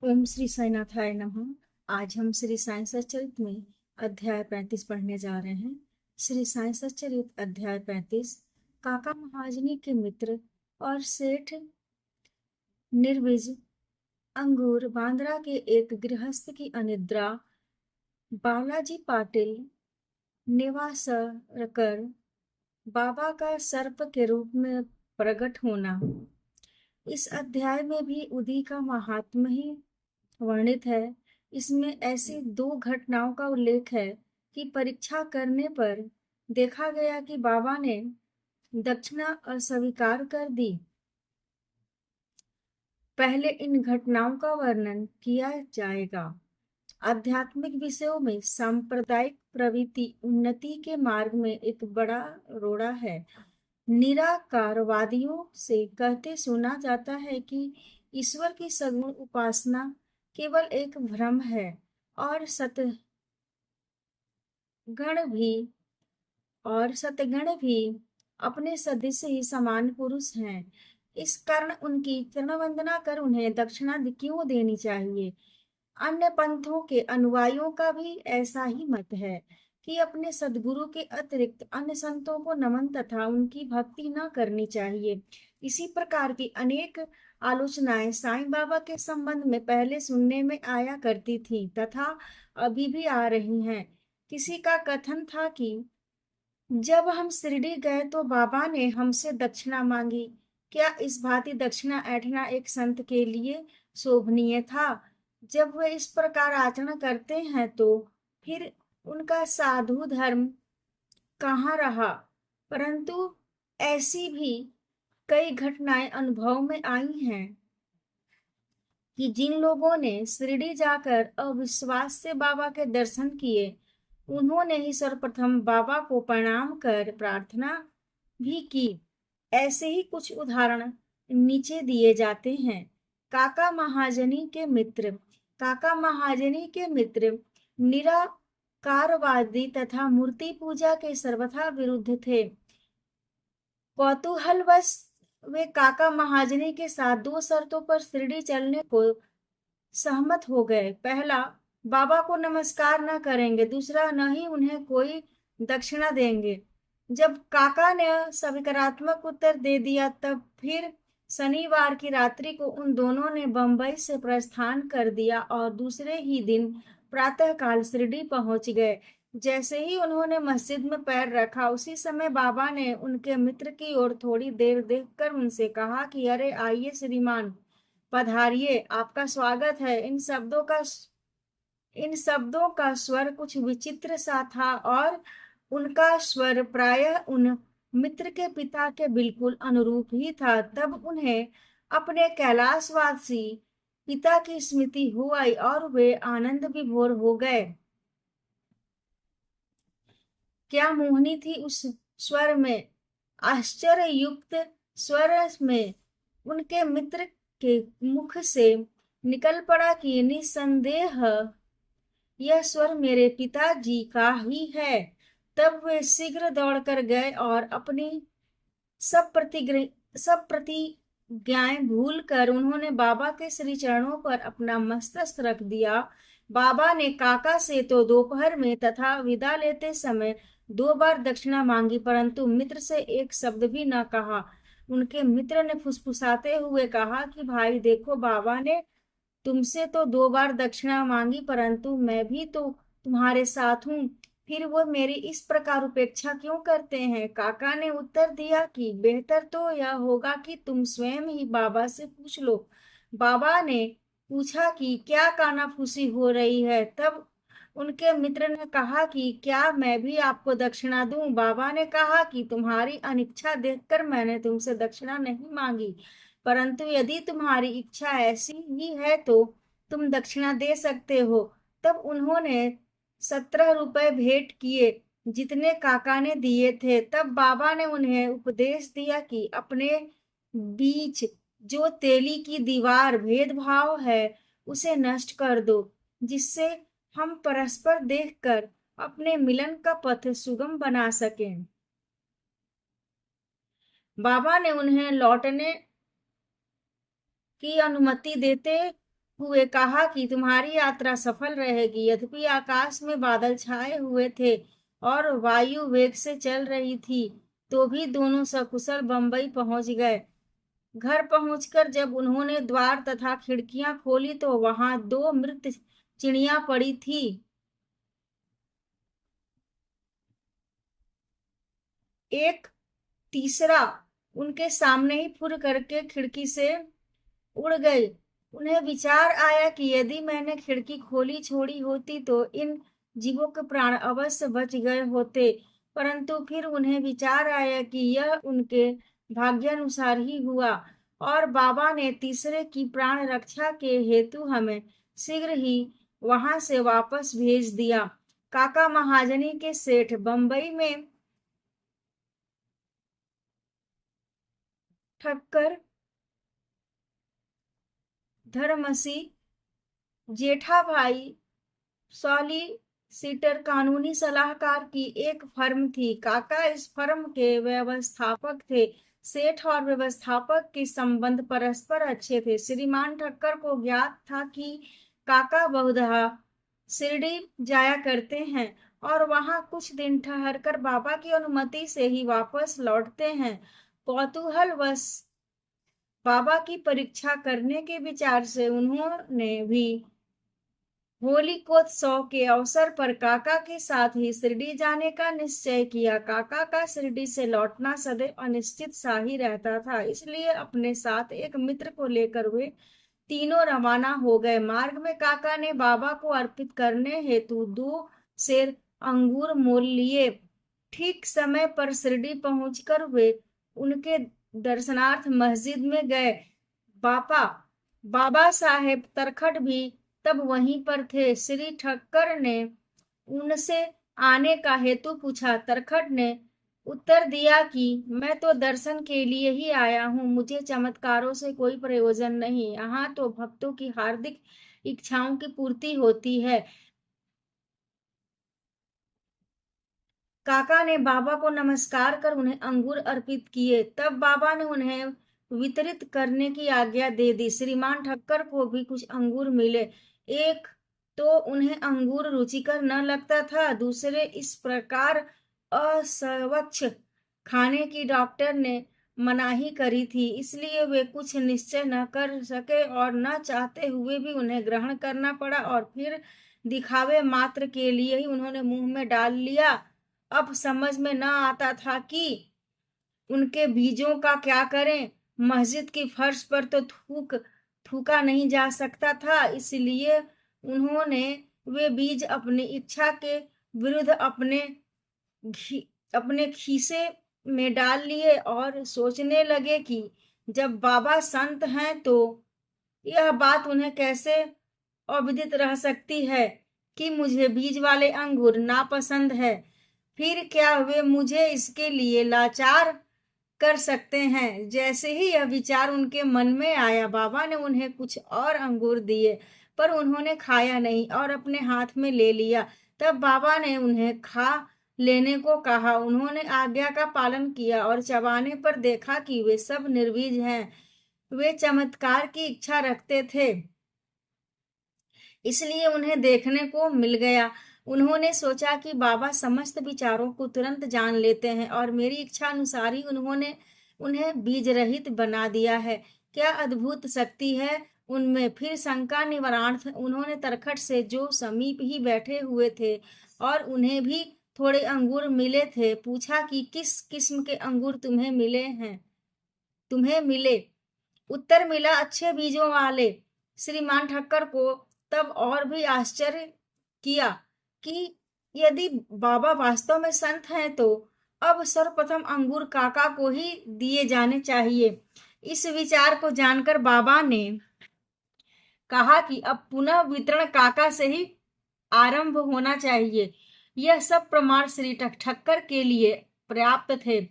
ओम श्री साईनाथाय नमः। आज हम श्री साईं सच्चरित में अध्याय 35 पढ़ने जा रहे हैं। श्री साईं सच्चरित अध्याय 35। काका महाजनी के मित्र और सेठ निर्विज अंगूर बांद्रा के एक गृहस्थ की अनिद्रा। बालाजी पाटिल निवासकर बाबा का सर्प के रूप में प्रकट होना। इस अध्याय में भी उदी का महात्म्य ही वर्णित है। इसमें ऐसी दो घटनाओं का उल्लेख है कि परीक्षा करने पर देखा गया कि बाबा ने दक्षिणा अस्वीकार कर दी। पहले इन घटनाओं का वर्णन किया जाएगा। आध्यात्मिक विषयों में सांप्रदायिक प्रवृत्ति उन्नति के मार्ग में एक बड़ा रोड़ा है। निराकारवादियों से कहते सुना जाता है कि ईश्वर की सगुण उपासना केवल एक भ्रम है और सतगण भी अपने सदृश ही समान पुरुष हैं। इस कारण उनकी चरण वंदना कर उन्हें दक्षिणा क्यों देनी चाहिए। अन्य पंथों के अनुयायियों का भी ऐसा ही मत है कि अपने सद्गुरु के अतिरिक्त अन्य संतों को नमन तथा उनकी भक्ति न करनी चाहिए। इसी प्रकार की अनेक आलोचनाएं साईं बाबा के संबंध में पहले सुनने में आया करती थी तथा अभी भी आ रही हैं। किसी का कथन था कि जब हम शिरडी गए तो बाबा ने हमसे दक्षिणा मांगी। क्या इस भांति दक्षिणा ऐंठना एक संत के लिए शोभनीय था? जब वे इस प्रकार आचरण करते हैं तो फिर उनका साधु धर्म कहाँ रहा। परंतु ऐसी भी कई घटनाएं अनुभव में आई हैं कि जिन लोगों ने शिरडी जाकर अविश्वास से बाबा के दर्शन किए, उन्होंने ही सर्वप्रथम बाबा को प्रणाम कर प्रार्थना भी की। ऐसे ही कुछ उदाहरण नीचे दिए जाते हैं। काका महाजनी के मित्र निराकारवादी तथा मूर्ति पूजा के सर्वथा विरुद्ध थे। कौतूहलवश वे काका महाजनी के साथ दो शर्तों पर शिरडी चलने को सहमत हो गए। पहला, बाबा को नमस्कार न करेंगे। दूसरा, न ही उन्हें कोई दक्षिणा देंगे। जब काका ने सकारात्मक उत्तर दे दिया तब फिर शनिवार की रात्रि को उन दोनों ने बंबई से प्रस्थान कर दिया और दूसरे ही दिन प्रातःकाल शिरडी पहुंच गए। जैसे ही उन्होंने मस्जिद में पैर रखा उसी समय बाबा ने उनके मित्र की ओर थोड़ी देर देखकर उनसे कहा कि अरे आइए श्रीमान, पधारिए, आपका स्वागत है। इन शब्दों का स्वर कुछ विचित्र सा था और उनका स्वर प्रायः उन मित्र के पिता के बिल्कुल अनुरूप ही था। तब उन्हें अपने कैलाशवासी पिता की स्मृति हो आई और वे आनंद विभोर हो गए। क्या मोहनी थी उस स्वर में! आश्चर्य युक्त स्वर में उनके मित्र के मुख से निकल पड़ा कि निसंदेह यह स्वर मेरे पिताजी का ही है। तब वे शीघ्र दौड़कर गए और अपनी सब प्रतिज्ञाएं भूल कर उन्होंने बाबा के श्री चरणों पर अपना मस्तक रख दिया। बाबा ने काका से तो दोपहर में तथा विदा लेते समय 2 बार दक्षिणा मांगी, परंतु मित्र से एक शब्द भी न कहा। उनके मित्र ने फुसफुसाते हुए कहा कि भाई देखो, बाबा ने तुमसे तो 2 बार दक्षिणा मांगी, परंतु मैं भी तो तुम्हारे साथ हूँ, फिर वो मेरी इस प्रकार उपेक्षा क्यों करते हैं? काका ने उत्तर दिया कि बेहतर तो यह होगा कि तुम स्वयं ही बाबा से पूछ लो। बाबा ने पूछा कि क्या कानाफूसी हो रही है? तब उनके मित्र ने कहा कि क्या मैं भी आपको दक्षिणा दूं? बाबा ने कहा कि तुम्हारी अनिच्छा देखकर मैंने तुमसे दक्षिणा नहीं मांगी, परंतु यदि तुम्हारी इच्छा ऐसी ही है तो तुम दक्षिणा दे सकते हो। तब उन्होंने 17 रुपए भेंट किए, जितने काका ने दिए थे। तब बाबा ने उन्हें उपदेश दिया कि अपने बीच जो तेली की दीवार भेदभाव है उसे नष्ट कर दो, जिससे हम परस्पर देखकर अपने मिलन का पथ सुगम बना सकें। बाबा ने उन्हें लौटने की अनुमति देते हुए कहा कि तुम्हारी यात्रा सफल रहेगी। यद्यपि आकाश में बादल छाए हुए थे और वायु वेग से चल रही थी, तो भी दोनों सकुशल बंबई पहुंच गए। घर पहुंचकर जब उन्होंने द्वार तथा खिड़कियां खोली तो वहां दो मृत चिड़िया पड़ी थी। एक तीसरा उनके सामने ही फुर करके खिड़की से उड़ गई। उन्हें विचार आया कि यदि मैंने खिड़की खोली छोड़ी होती तो इन जीवों के प्राण अवश्य बच गए होते। परंतु फिर उन्हें विचार आया कि यह उनके भाग्यानुसार ही हुआ और बाबा ने तीसरे की प्राण रक्षा के हेतु हमें शीघ्र ही वहां से वापस भेज दिया। काका महाजनी के सेठ बंबई में ठक्कर धर्मसी जेठा भाई सॉलिसिटर कानूनी सलाहकार की एक फर्म थी। काका इस फर्म के व्यवस्थापक थे। सेठ और व्यवस्थापक के संबंध परस्पर अच्छे थे। श्रीमान ठक्कर को ज्ञात था कि काका बहुधा शिरडी जाया करते हैं और वहां कुछ दिन ठहरकर बाबा की अनुमति से ही वापस लौटते हैं। कौतूहलवश बाबा की परीक्षा करने के विचार से उन्होंने भी होलिकोत्सव के अवसर पर काका के साथ ही शिरडी जाने का निश्चय किया। काका का शिरडी से लौटना सदैव अनिश्चित सा ही रहता था, इसलिए अपने साथ एक मित्र को लेकर वे तीनों रवाना हो गए। मार्ग में काका ने बाबा को अर्पित करने हेतु 2 सेर अंगूर मोल लिए। ठीक समय पर शिरडी पहुंचकर वे उनके दर्शनार्थ मस्जिद में गए। बाबा साहेब तरखट भी तब वहीं पर थे। श्री ठक्कर ने उनसे आने का हेतु पूछा। तरखट ने उत्तर दिया कि मैं तो दर्शन के लिए ही आया हूँ, मुझे चमत्कारों से कोई प्रयोजन नहीं, यहाँ तो भक्तों की हार्दिक इच्छाओं की पूर्ति होती है। काका ने बाबा को नमस्कार कर उन्हें अंगूर अर्पित किए। तब बाबा ने उन्हें वितरित करने की आज्ञा दे दी। श्रीमान ठक्कर को भी कुछ अंगूर मिले। एक तो उन्हें अंगूर रुचिकर न लगता था, दूसरे इस प्रकार अस्वच्छ खाने की डॉक्टर ने मनाही करी थी, इसलिए वे कुछ निश्चय न कर सके और न चाहते हुए भी उन्हें ग्रहण करना पड़ा और फिर दिखावे मात्र के लिए ही उन्होंने मुंह में डाल लिया। अब समझ में न आता था कि उनके बीजों का क्या करें। मस्जिद की फर्श पर तो थूका नहीं जा सकता था, इसलिए उन्होंने वे बीज अपनी इच्छा के विरुद्ध अपने खीसे में डाल लिए और सोचने लगे कि जब बाबा संत हैं तो यह बात उन्हें कैसे अविदित रह सकती है कि मुझे बीज वाले अंगूर नापसंद है। फिर क्या वे मुझे इसके लिए लाचार कर सकते हैं। जैसे ही यह विचार उनके मन में आया, बाबा ने उन्हें कुछ और अंगूर दिए, पर उन्होंने खाया नहीं और अपने हाथ में ले लिया। तब बाबा ने उन्हें खा लेने को कहा। उन्होंने आज्ञा का पालन किया और चबाने पर देखा कि वे सब निर्बीज हैं। वे चमत्कार की इच्छा रखते थे, इसलिए उन्हें देखने को मिल गया। उन्होंने सोचा कि बाबा समस्त विचारों को तुरंत जान लेते हैं और मेरी इच्छा अनुसार ही उन्होंने उन्हें बीज रहित बना दिया है। क्या अद्भुत शक्ति है उनमें। फिर शंका निवारणार्थ उन्होंने तरखट से, जो समीप ही बैठे हुए थे और उन्हें भी थोड़े अंगूर मिले थे, पूछा कि किस किस्म के अंगूर तुम्हें मिले। उत्तर मिला, अच्छे बीजों वाले। श्रीमान ठक्कर को तब और भी आश्चर्य किया कि यदि बाबा वास्तव में संत हैं तो अब सर्वप्रथम अंगूर काका को ही दिए जाने चाहिए। इस विचार को जानकर बाबा ने कहा कि अब पुनः वितरण काका से ही आरंभ होना चाहिए। यह सब प्रमाण श्री ठक्कर के लिए पर्याप्त थे।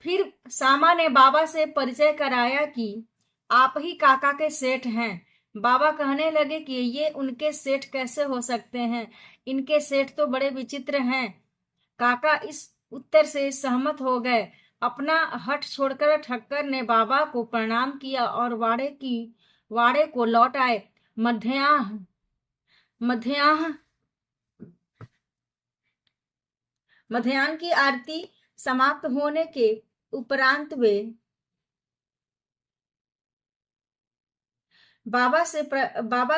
फिर सामा ने बाबा से परिचय कराया कि आप ही काका के सेठ हैं। बाबा कहने लगे कि ये उनके सेठ कैसे हो सकते हैं, इनके सेठ तो बड़े विचित्र हैं। काका इस उत्तर से सहमत हो गए। अपना हठ छोड़कर ठक्कर ने बाबा को प्रणाम किया और वाड़े को लौट आए। मध्याह्न की आरती समाप्त होने के उपरांत वे बाबा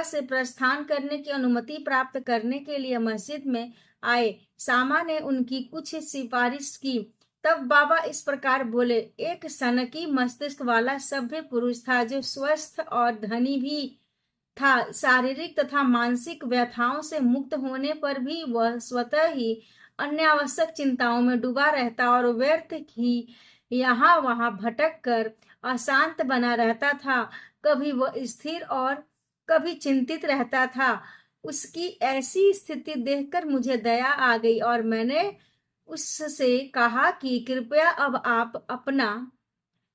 से प्रस्थान करने की अनुमति प्राप्त करने के लिए मस्जिद में आए। सामा ने उनकी कुछ सिफारिश की। तब बाबा इस प्रकार बोले, एक सनकी मस्तिष्क वाला सभ्य पुरुष था जो स्वस्थ और धनी भी था। शारीरिक तथा मानसिक व्यथाओं से मुक्त होने पर भी वह स्वतः ही अन्य आवश्यक चिंताओं में डूबा रहता और व्यर्थ ही यहाँ वहां भटक कर अशांत बना रहता था। कभी वह स्थिर और कभी चिंतित रहता था। उसकी ऐसी स्थिति देखकर मुझे दया आ गई और मैंने उससे कहा कि कृपया अब आप अपना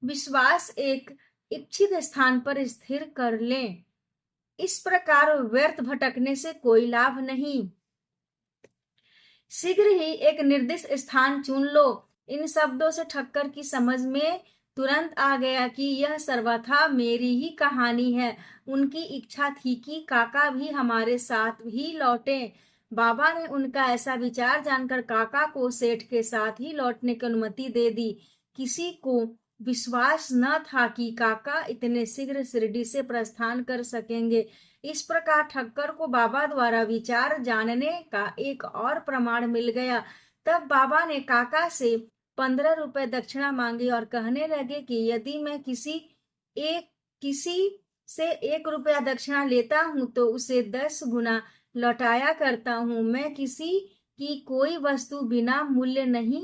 विश्वास एक इच्छित स्थान पर स्थिर कर लें। इस प्रकार व्यर्थ भटकने से कोई लाभ नहीं। शीघ्र ही एक निर्दिष्ट स्थान चुन लो। इन शब्दों से ठक्कर की समझ में तुरंत आ गया कि यह सर्वथा मेरी ही कहानी है। उनकी इच्छा थी कि काका भी हमारे साथ ही लौटे। बाबा ने उनका ऐसा विचार जानकर काका को सेठ के साथ ही लौटने की अनुमति दे दी। किसी को विश्वास न था कि काका इतने शीघ्र शिरडी से प्रस्थान कर सकेंगे। इस प्रकार ठक्कर को बाबा द्वारा विचार जानने का एक और प्रमाण मिल गया। तब बाबा ने काका से 15 रुपए दक्षिणा मांगी और कहने लगे कि यदि मैं किसी से 1 रुपया दक्षिणा लेता हूँ तो उसे 10 गुना लौटाया करता हूँ। मैं किसी की कोई वस्तु बिना मूल्य नहीं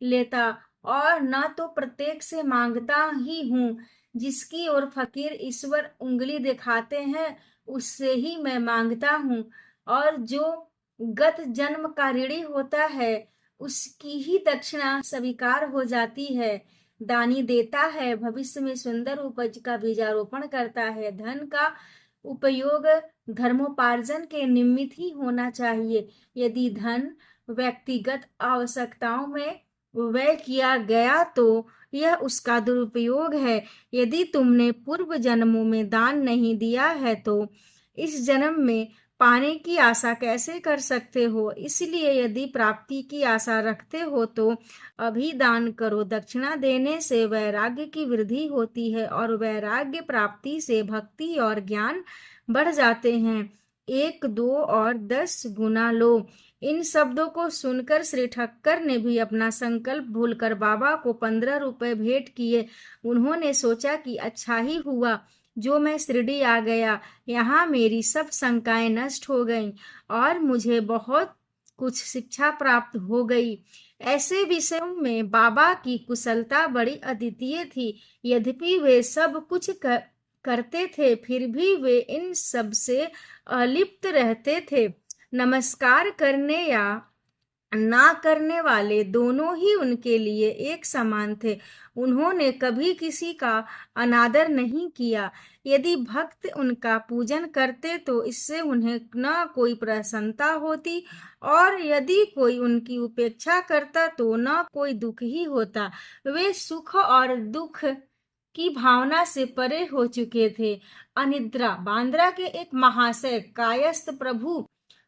लेता और न तो प्रत्येक से मांगता ही हूँ। जिसकी ओर फकीर ईश्वर उंगली दिखाते हैं उससे ही मैं मांगता हूँ, और जो गत जन्म का ऋणी होता है उसकी ही दक्षिणा स्वीकार हो जाती है। दानी देता है, भविष्य में सुंदर उपज का बीजारोपण करता है। धन का उपयोग धर्मोपार्जन के निमित्त ही होना चाहिए। यदि धन व्यक्तिगत आवश्यकताओं में व्यय किया गया तो यह उसका दुरुपयोग है। यदि तुमने पूर्व जन्मों में दान नहीं दिया है तो इस जन्म में पाने की आशा कैसे कर सकते हो? इसलिए यदि प्राप्ति की आशा रखते हो तो अभी दान करो। दक्षिणा देने से वैराग्य की वृद्धि होती है और वैराग्य प्राप्ति से भक्ति और ज्ञान बढ़ जाते हैं। 1, 2 और 10 गुना लो। इन शब्दों को सुनकर श्री ठक्कर ने भी अपना संकल्प भूलकर बाबा को 15 रुपए भेंट किए। उन्होंने सोचा कि अच्छा ही हुआ जो मैं शिरडी आ गया। यहाँ मेरी सब शंकाएं नष्ट हो गईं और मुझे बहुत कुछ शिक्षा प्राप्त हो गई। ऐसे विषयों में बाबा की कुशलता बड़ी अद्वितीय थी। यद्यपि वे सब कुछ करते थे फिर भी वे इन सब से अलिप्त रहते थे। नमस्कार करने या ना करने वाले दोनों ही उनके लिए एक समान थे। उन्होंने कभी किसी का अनादर नहीं किया। यदि भक्त उनका पूजन करते तो इससे उन्हें न कोई प्रसन्नता होती और यदि कोई उनकी उपेक्षा करता तो न कोई दुख ही होता। वे सुख और दुख की भावना से परे हो चुके थे। अनिद्रा बांद्रा के एक महाशय कायस्थ प्रभु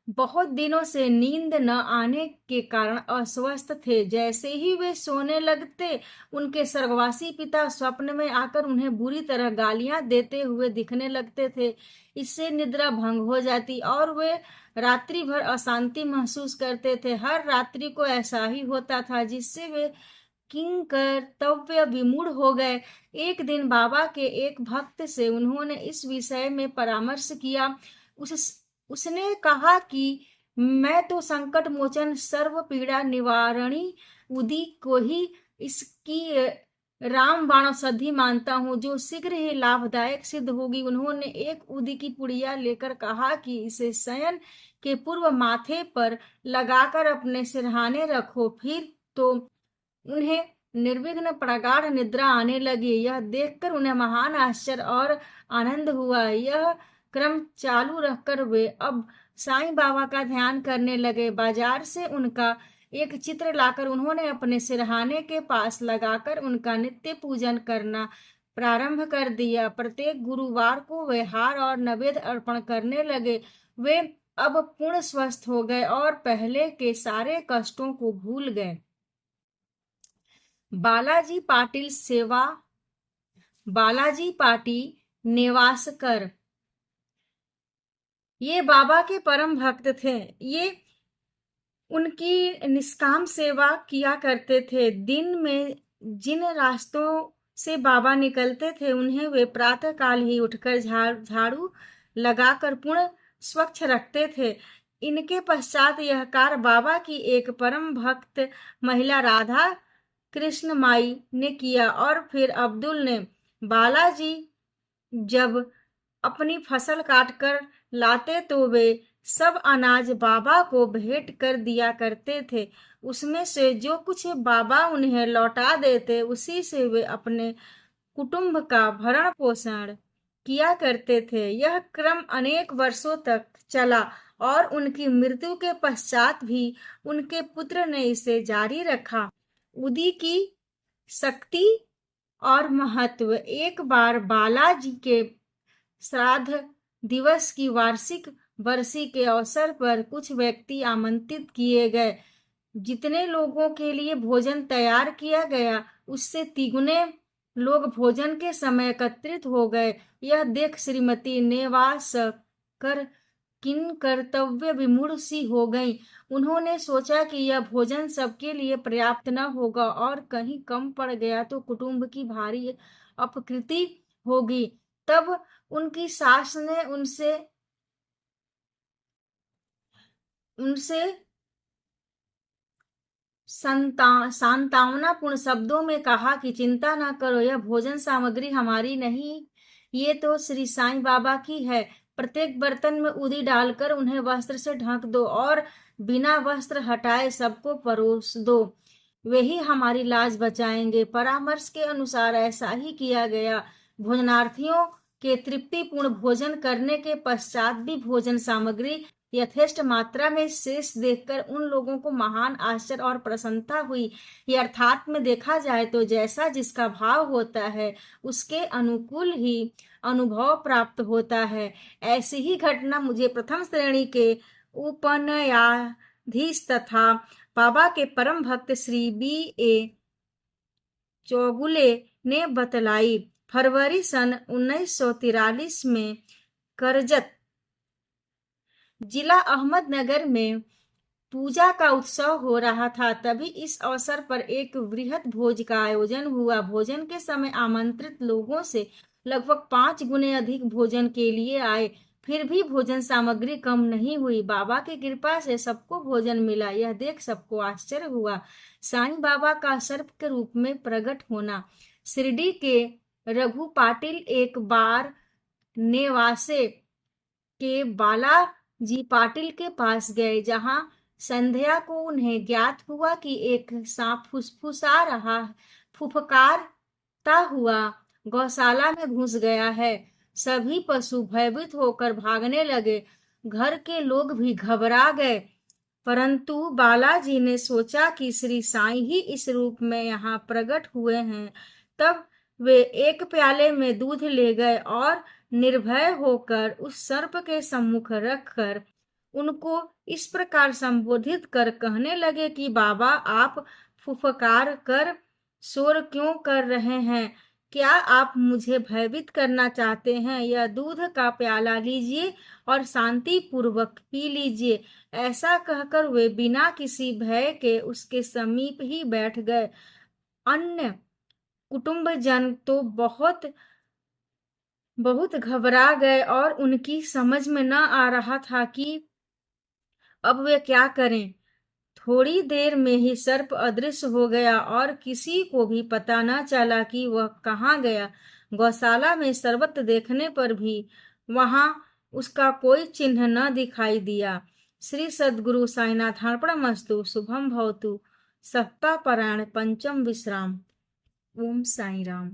बहुत दिनों से नींद न आने के कारण अस्वस्थ थे। जैसे ही वे सोने लगते उनके स्वर्गवासी पिता स्वप्न में आकर उन्हें बुरी तरह गालियां देते हुए दिखने लगते थे। इससे निद्रा भंग हो जाती और वे रात्रि भर अशांति महसूस करते थे। हर रात्रि को ऐसा ही होता था जिससे वे किंकर्तव्य विमूढ़ हो गए। एक दिन बाबा के एक भक्त से उन्होंने इस विषय में परामर्श किया। उसने कहा कि मैं तो संकट मोचन सर्व पीड़ा निवारणी उदी को ही इसकी रामबाण औषधि मानता हूँ जो शीघ्र ही लाभदायक सिद्ध होगी। उन्होंने एक उदी की पुड़िया लेकर कहा कि इसे शयन के पूर्व माथे पर लगाकर अपने सिरहाने रखो। फिर तो उन्हें निर्विघ्न प्रगाढ़ निद्रा आने लगी। यह देखकर उन्हें महान आश्चर्य और आनंद हुआ। यह क्रम चालू रखकर वे अब साईं बाबा का ध्यान करने लगे। बाजार से उनका एक चित्र लाकर उन्होंने अपने सिरहाने के पास लगाकर उनका नित्य पूजन करना प्रारंभ कर दिया। प्रत्येक गुरुवार को वे हार और नैवेद्य अर्पण करने लगे। वे अब पूर्ण स्वस्थ हो गए और पहले के सारे कष्टों को भूल गए। बालाजी पाटिल सेवा, बालाजी पाटिल नेवासकर ये बाबा के परम भक्त थे। ये उनकी निष्काम सेवा किया करते थे। दिन में जिन रास्तों से बाबा निकलते थे उन्हें वे प्रातः काल ही उठकर झाड़ू लगाकर पूर्ण स्वच्छ रखते थे। इनके पश्चात यह कार्य बाबा की एक परम भक्त महिला राधा कृष्ण माई ने किया और फिर अब्दुल ने। बालाजी जब अपनी फसल काटकर लाते तो वे सब अनाज बाबा को भेंट कर दिया करते थे। उसमें से जो कुछ बाबा उन्हें लौटा देते उसी से वे अपने कुटुंब का भरण पोषण किया करते थे। यह क्रम अनेक वर्षों तक चला और उनकी मृत्यु के पश्चात भी उनके पुत्र ने इसे जारी रखा। उदी की शक्ति और महत्व। एक बार बालाजी के श्राद्ध दिवस की वार्षिक बरसी के अवसर पर कुछ व्यक्ति आमंत्रित किए गए। जितने लोगों के लिए भोजन तैयार किया गया उससे तिगुने लोग भोजन के समय एकत्रित हो गए। यह देख श्रीमती नेवासकर किन कर्तव्य विमूढ़ सी हो गई। उन्होंने सोचा कि यह भोजन सबके लिए पर्याप्त न होगा और कहीं कम पड़ गया तो कुटुंब की भारी अपकृति होगी। तब उनकी सास ने उनसे सांत्वनापूर्ण शब्दों में कहा कि चिंता न करो, यह भोजन सामग्री हमारी नहीं, ये तो श्री साईं बाबा की है। प्रत्येक बर्तन में उदी डालकर उन्हें वस्त्र से ढक दो और बिना वस्त्र हटाए सबको परोस दो, वे ही हमारी लाज बचाएंगे। परामर्श के अनुसार ऐसा ही किया गया। भोजनार्थियों के तृप्तिपूर्ण भोजन करने के पश्चात भी भोजन सामग्री यथेष्ट मात्रा में शेष देखकर उन लोगों को महान आश्चर्य और प्रसन्नता हुई। यथार्थ में देखा जाए तो जैसा जिसका भाव होता है उसके अनुकूल ही अनुभव प्राप्त होता है। ऐसी ही घटना मुझे प्रथम श्रेणी के उपन्यायाधीश तथा बाबा के परम भक्त श्री B.A. चौगुले ने बतलाई। फरवरी सन 1943 में करजत जिला अहमदनगर में पूजा का उत्सव हो रहा था। तभी इस अवसर पर एक वृहद भोज का आयोजन हुआ। भोजन के समय आमंत्रित लोगों से लगभग 5 गुने अधिक भोजन के लिए आए, फिर भी भोजन सामग्री कम नहीं हुई। बाबा की कृपा से सबको भोजन मिला। यह देख सबको आश्चर्य हुआ। साईं बाबा का सर्प के रूप में प्रकट होना। शिरडी के रघु पाटिल एक बार नेवासे के बालाजी पाटिल के पास गए, जहां संध्या को उन्हें ज्ञात हुआ कि एक सांप फुफकारता हुआ गौशाला में घुस गया है। सभी पशु भयभीत होकर भागने लगे। घर के लोग भी घबरा गए, परंतु बालाजी ने सोचा कि श्री साईं ही इस रूप में यहाँ प्रकट हुए हैं। तब वे एक प्याले में दूध ले गए और निर्भय होकर उस सर्प के सम्मुख रखकर उनको इस प्रकार संबोधित कर कहने लगे कि बाबा, आप फुफकार कर शोर क्यों कर रहे हैं? क्या आप मुझे भयभीत करना चाहते हैं? यह दूध का प्याला लीजिए और शांति पूर्वक पी लीजिए। ऐसा कहकर वे बिना किसी भय के उसके समीप ही बैठ गए। अन्य कुटुंबजन तो बहुत घबरा गए और उनकी समझ में न आ रहा था कि अब वे क्या करें। थोड़ी देर में ही सर्प अदृश्य हो गया और किसी को भी पता न चला कि वह कहाँ गया। गौशाला में सर्वत्र देखने पर भी वहां उसका कोई चिन्ह न दिखाई दिया। श्री सद्गुरु साईनाथार्पणमस्तु। शुभम भवतु। सप्ताह पारायण पंचम विश्राम। ओम साई राम।